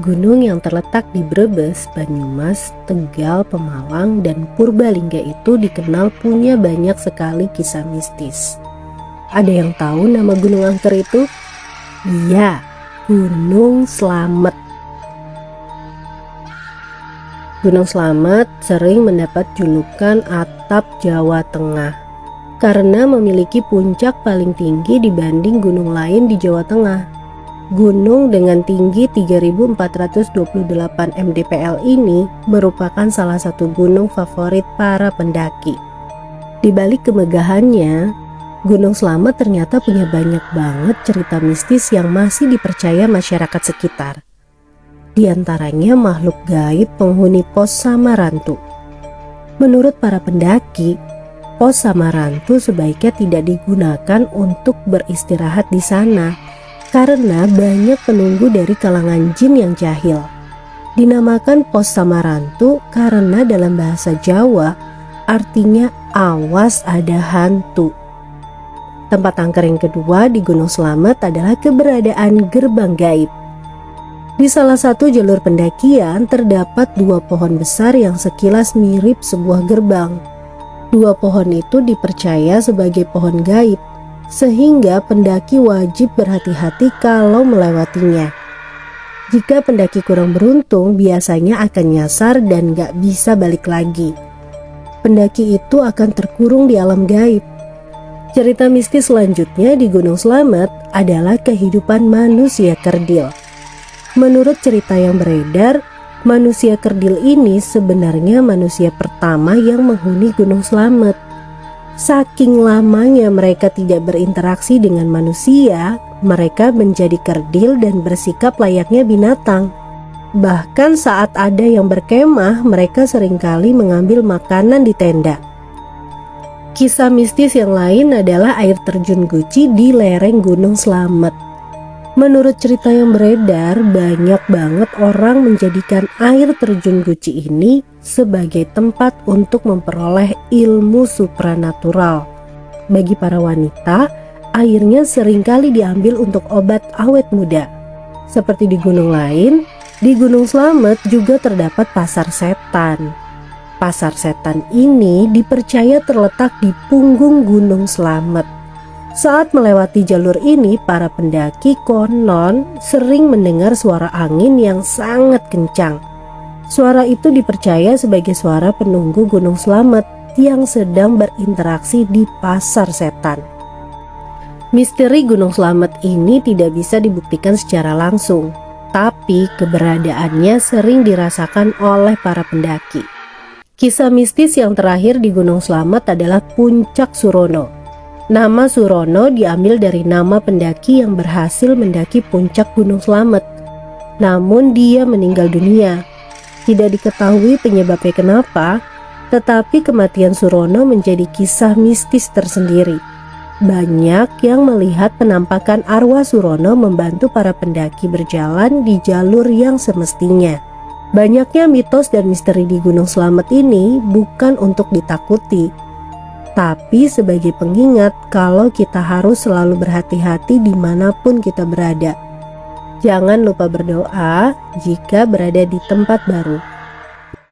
Gunung yang terletak di Brebes, Banyumas, Tegal, Pemalang, dan Purbalingga itu dikenal punya banyak sekali kisah mistis. Ada yang tahu nama gunung angker itu? Iya, Gunung Slamet. Gunung Slamet sering mendapat julukan atap Jawa Tengah karena memiliki puncak paling tinggi dibanding gunung lain di Jawa Tengah. Gunung dengan tinggi 3.428 mdpl ini merupakan salah satu gunung favorit para pendaki. Di balik kemegahannya, Gunung Slamet ternyata punya banyak banget cerita mistis yang masih dipercaya masyarakat sekitar. Di antaranya makhluk gaib penghuni Pos Samarantu. Menurut para pendaki, Pos Samarantu sebaiknya tidak digunakan untuk beristirahat di sana karena banyak penunggu dari kalangan jin yang jahil. Dinamakan Pos Samarantu karena dalam bahasa Jawa artinya awas ada hantu. Tempat angker yang kedua di Gunung Slamet adalah keberadaan gerbang gaib. Di salah satu jalur pendakian terdapat dua pohon besar yang sekilas mirip sebuah gerbang. Dua pohon itu dipercaya sebagai pohon gaib, sehingga pendaki wajib berhati-hati kalau melewatinya. Jika pendaki kurang beruntung, biasanya akan nyasar dan gak bisa balik lagi. Pendaki itu akan terkurung di alam gaib. Cerita mistis selanjutnya di Gunung Slamet adalah kehidupan manusia kerdil. Menurut cerita yang beredar, manusia kerdil ini sebenarnya manusia pertama yang menghuni Gunung Slamet. Saking lamanya mereka tidak berinteraksi dengan manusia, mereka menjadi kerdil dan bersikap layaknya binatang. Bahkan saat ada yang berkemah, mereka seringkali mengambil makanan di tenda. Kisah mistis yang lain adalah air terjun Guci di lereng Gunung Slamet. Menurut cerita yang beredar, banyak banget orang menjadikan air terjun Guci ini sebagai tempat untuk memperoleh ilmu supranatural. Bagi para wanita, airnya seringkali diambil untuk obat awet muda. Seperti di gunung lain, di Gunung Slamet juga terdapat pasar setan. Pasar setan ini dipercaya terletak di punggung Gunung Slamet. Saat melewati jalur ini, para pendaki konon sering mendengar suara angin yang sangat kencang. Suara itu dipercaya sebagai suara penunggu Gunung Slamet yang sedang berinteraksi di pasar setan. Misteri Gunung Slamet ini tidak bisa dibuktikan secara langsung, tapi keberadaannya sering dirasakan oleh para pendaki. Kisah mistis yang terakhir di Gunung Slamet adalah Puncak Surono. Nama Surono diambil dari nama pendaki yang berhasil mendaki puncak Gunung Slamet. Namun dia meninggal dunia. Tidak diketahui penyebabnya kenapa, tetapi kematian Surono menjadi kisah mistis tersendiri. Banyak yang melihat penampakan arwah Surono membantu para pendaki berjalan di jalur yang semestinya. Banyaknya mitos dan misteri di Gunung Slamet ini bukan untuk ditakuti, tapi sebagai pengingat kalau kita harus selalu berhati-hati dimanapun kita berada. Jangan lupa berdoa jika berada di tempat baru.